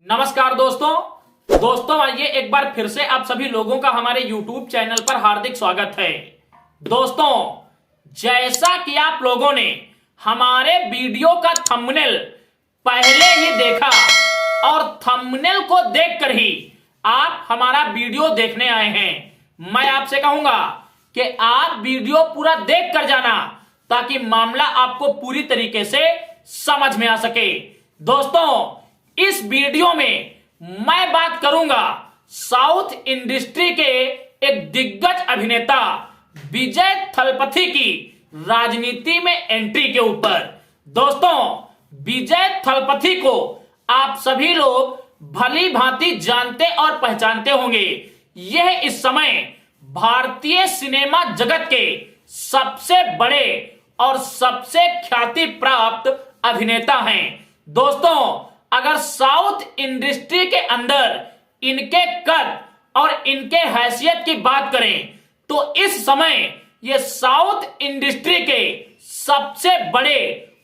नमस्कार दोस्तों आइए एक बार फिर से आप सभी लोगों का हमारे YouTube चैनल पर हार्दिक स्वागत है। दोस्तों, जैसा कि आप लोगों ने हमारे वीडियो का थंबनेल पहले ही देखा और थंबनेल को देखकर ही आप हमारा वीडियो देखने आए हैं, मैं आपसे कहूंगा कि आप वीडियो पूरा देख कर जाना ताकि मामला आपको पूरी तरीके से समझ में आ सके। दोस्तों, इस वीडियो में मैं बात करूंगा साउथ इंडस्ट्री के एक दिग्गज अभिनेता विजय थलपति की राजनीति में एंट्री के ऊपर। दोस्तों, विजय थलपति को आप सभी लोग भली भांति जानते और पहचानते होंगे। यह इस समय भारतीय सिनेमा जगत के सबसे बड़े और सबसे ख्याति प्राप्त अभिनेता हैं। दोस्तों, अगर साउथ इंडस्ट्री के अंदर इनके कद और इनके हैसियत की बात करें तो इस समय ये साउथ इंडस्ट्री के सबसे बड़े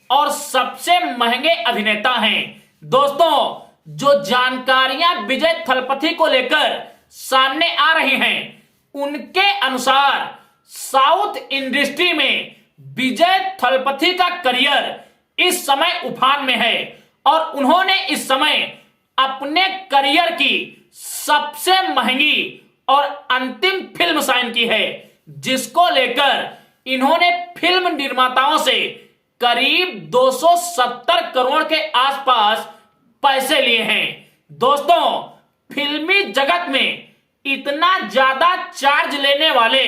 और सबसे महंगे अभिनेता हैं। दोस्तों, जो जानकारियां विजय थलपति को लेकर सामने आ रही हैं, उनके अनुसार साउथ इंडस्ट्री में विजय थलपति का करियर इस समय उफान में है और उन्होंने इस समय अपने करियर की सबसे महंगी और अंतिम फिल्म साइन की है, जिसको लेकर इन्होंने फिल्म निर्माताओं से करीब 270 करोड़ के आसपास पैसे लिए हैं। दोस्तों, फिल्मी जगत में इतना ज्यादा चार्ज लेने वाले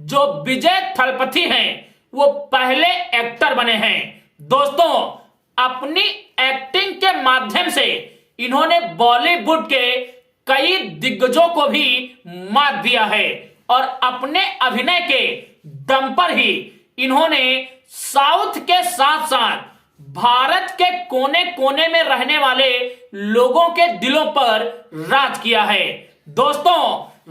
जो विजय थलपति हैं, वो पहले एक्टर बने हैं। दोस्तों, अपनी एक्टिंग के माध्यम से इन्होंने बॉलीवुड के कई दिग्गजों को भी मात दिया है और अपने अभिनय के दम पर ही इन्होंने साउथ के साथ साथ भारत के कोने कोने में रहने वाले लोगों के दिलों पर राज किया है। दोस्तों,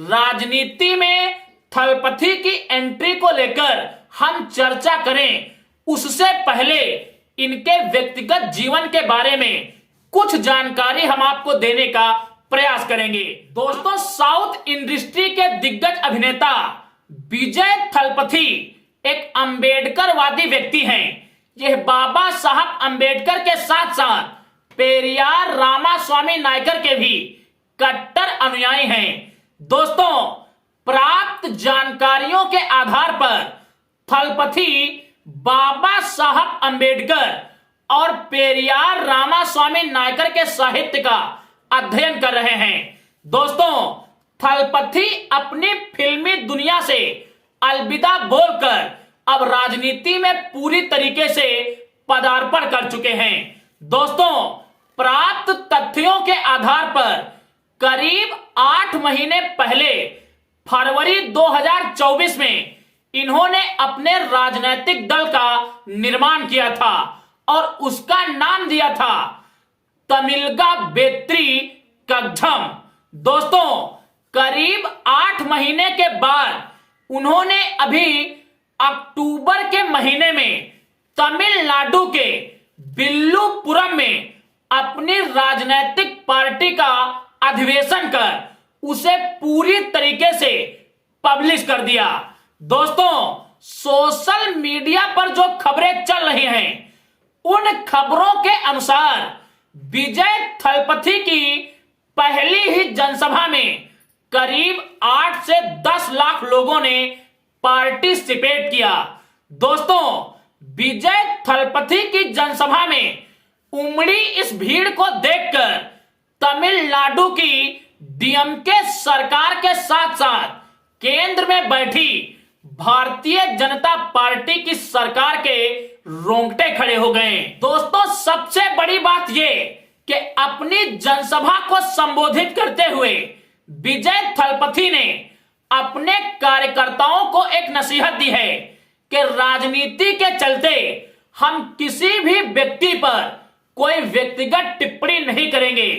राजनीति में थलपति की एंट्री को लेकर हम चर्चा करें उससे पहले इनके व्यक्तिगत जीवन के बारे में कुछ जानकारी हम आपको देने का प्रयास करेंगे। दोस्तों, साउथ इंडस्ट्री के दिग्गज अभिनेता विजय थलपति एक अंबेडकरवादी व्यक्ति हैं। यह बाबा साहब अंबेडकर के साथ साथ पेरियार रामास्वामी नायकर के भी कट्टर अनुयायी हैं। दोस्तों, प्राप्त जानकारियों के आधार पर थलपति बाबा साहब अंबेडकर और पेरियार रामास्वामी नायकर के साहित्य का अध्ययन कर रहे हैं। दोस्तों, थलपति अपनी फिल्मी दुनिया से अलविदा बोलकर अब राजनीति में पूरी तरीके से पदार्पण कर चुके हैं। दोस्तों, प्राप्त तथ्यों के आधार पर करीब 8 महीने पहले फरवरी 2024 में इन्होंने अपने राजनीतिक दल का निर्माण किया था और उसका नाम दिया था तमिलगा वेत्री कग्झम। दोस्तों, करीब 8 महीने के बाद उन्होंने अभी अक्टूबर के महीने में तमिलनाडु के विल्लुपुरम में अपनी राजनीतिक पार्टी का अधिवेशन कर उसे पूरी तरीके से पब्लिश कर दिया। दोस्तों, सोशल मीडिया पर जो खबरें चल रही हैं, उन खबरों के अनुसार विजय थलपति की पहली ही जनसभा में करीब 8 से 10 लाख लोगों ने पार्टिसिपेट किया। दोस्तों, विजय थलपति की जनसभा में उमड़ी इस भीड़ को देखकर तमिलनाडु की डीएमके सरकार के साथ साथ केंद्र में बैठी भारतीय जनता पार्टी की सरकार के रोंगटे खड़े हो गए। दोस्तों, सबसे बड़ी बात यह कि अपनी जनसभा को संबोधित करते हुए विजय थलपति ने अपने कार्यकर्ताओं को एक नसीहत दी है कि राजनीति के चलते हम किसी भी व्यक्ति पर कोई व्यक्तिगत टिप्पणी नहीं करेंगे।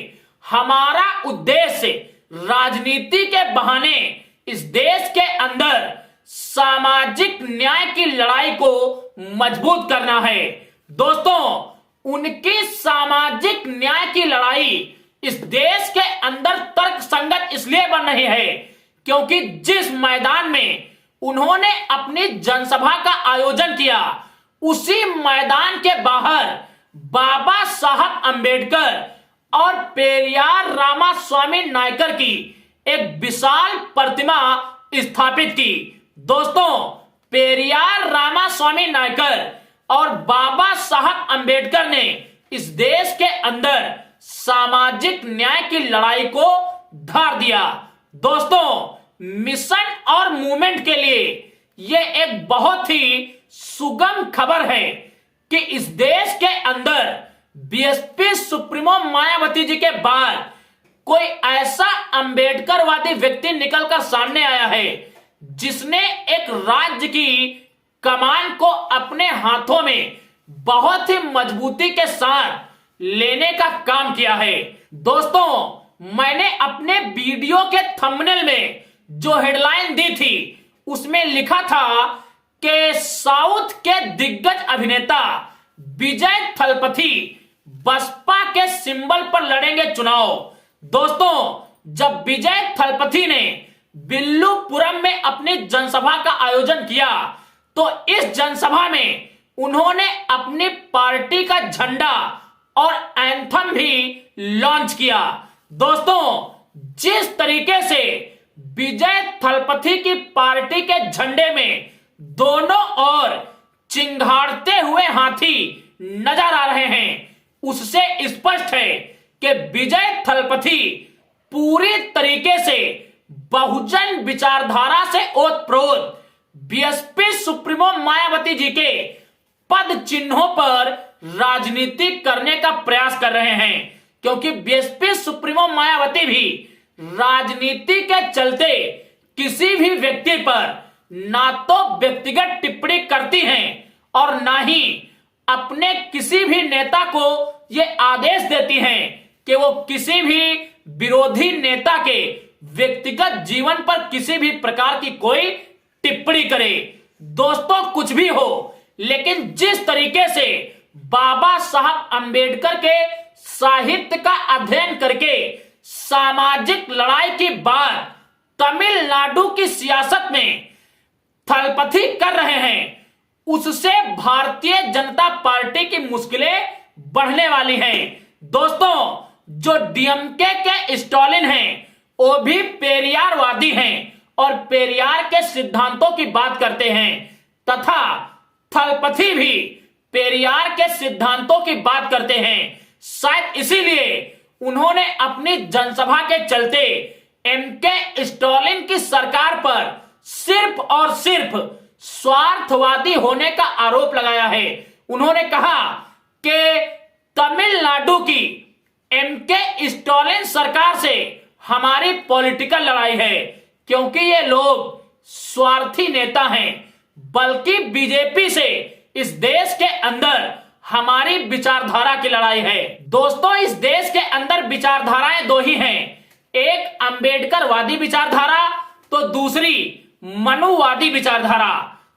हमारा उद्देश्य राजनीति के बहाने इस देश के अंदर सामाजिक न्याय की लड़ाई को मजबूत करना है। दोस्तों, उनकी सामाजिक न्याय की लड़ाई इस देश के अंदर तर्क संगत इसलिए बन रही है क्योंकि जिस मैदान में उन्होंने अपनी जनसभा का आयोजन किया, उसी मैदान के बाहर बाबा साहब अंबेडकर और पेरियार रामास्वामी नायकर की एक विशाल प्रतिमा स्थापित की। दोस्तों, पेरियार रामास्वामी नायकर और बाबा साहब अंबेडकर ने इस देश के अंदर सामाजिक न्याय की लड़ाई को धार दिया। दोस्तों, मिशन और मूवमेंट के लिए यह एक बहुत ही सुगम खबर है कि इस देश के अंदर बीएसपी सुप्रीमो मायावती जी के बाद कोई ऐसा अंबेडकरवादी व्यक्ति निकलकर सामने आया है जिसने एक राज्य की कमान को अपने हाथों में बहुत ही मजबूती के साथ लेने का काम किया है। दोस्तों, मैंने अपने वीडियो के थंबनेल में जो हेडलाइन दी थी उसमें लिखा था कि साउथ के दिग्गज अभिनेता विजय थलपथी बसपा के सिंबल पर लड़ेंगे चुनाव। दोस्तों, जब विजय थलपथी ने बिल्लुपुरम में अपनी जनसभा का आयोजन किया तो इस जनसभा में उन्होंने अपनी पार्टी का झंडा और एंथम भी लॉन्च किया। दोस्तों, जिस तरीके से विजय थलपथी की पार्टी के झंडे में दोनों ओर चिंगाड़ते हुए हाथी नजर आ रहे हैं, उससे स्पष्ट है कि विजय थलपथी पूरी तरीके से बहुजन विचारधारा से ओतप्रोत बीएसपी सुप्रीमो मायावती जी के पद चिन्हों पर राजनीति करने का प्रयास कर रहे हैं, क्योंकि बीएसपी सुप्रीमो मायावती भी राजनीति के चलते किसी भी व्यक्ति पर ना तो व्यक्तिगत टिप्पणी करती हैं और ना ही अपने किसी भी नेता को यह आदेश देती हैं कि वो किसी भी विरोधी नेता के व्यक्तिगत जीवन पर किसी भी प्रकार की कोई टिप्पणी करे। दोस्तों, कुछ भी हो, लेकिन जिस तरीके से बाबा साहब अंबेडकर के साहित्य का अध्ययन करके सामाजिक लड़ाई की बात तमिलनाडु की सियासत में थलपथी कर रहे हैं, उससे भारतीय जनता पार्टी की मुश्किलें बढ़ने वाली हैं। दोस्तों, जो डीएमके के स्टालिन हैं वो भी पेरियारवादी हैं और पेरियार के सिद्धांतों की बात करते हैं, तथा थलपथी भी पेरियार के सिद्धांतों की बात करते हैं। शायद इसीलिए उन्होंने अपनी जनसभा के चलते एमके स्टालिन की सरकार पर सिर्फ और सिर्फ स्वार्थवादी होने का आरोप लगाया है। उन्होंने कहा कि तमिलनाडु की एमके स्टालिन सरकार से हमारी पॉलिटिकल लड़ाई है, क्योंकि ये लोग स्वार्थी नेता हैं, बल्कि बीजेपी से इस देश के अंदर हमारी विचारधारा की लड़ाई है। दोस्तों, इस देश के अंदर विचारधाराएं दो ही हैं, एक अंबेडकरवादी विचारधारा तो दूसरी मनुवादी विचारधारा।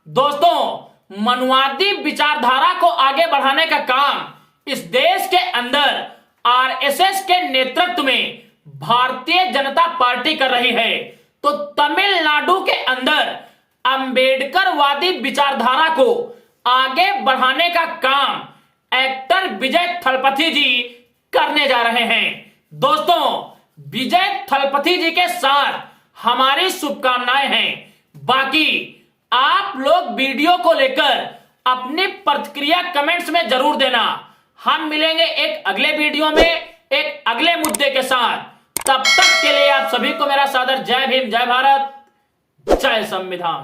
दोस्तों, मनुवादी विचारधारा को आगे बढ़ाने का काम इस देश के अंदर आरएसएस के नेतृत्व में भारतीय जनता पार्टी कर रही है, तो तमिलनाडु के अंदर अंबेडकरवादी विचारधारा को आगे बढ़ाने का काम एक्टर विजय थलपथी जी करने जा रहे हैं। दोस्तों, विजय थलपथी जी के साथ हमारी शुभकामनाएं हैं। बाकी आप लोग वीडियो को लेकर अपनी प्रतिक्रिया कमेंट्स में जरूर देना। हम मिलेंगे एक अगले वीडियो में एक अगले मुद्दे के साथ। तब तक के लिए आप सभी को मेरा सादर जय भीम, जय भारत, जय संविधान।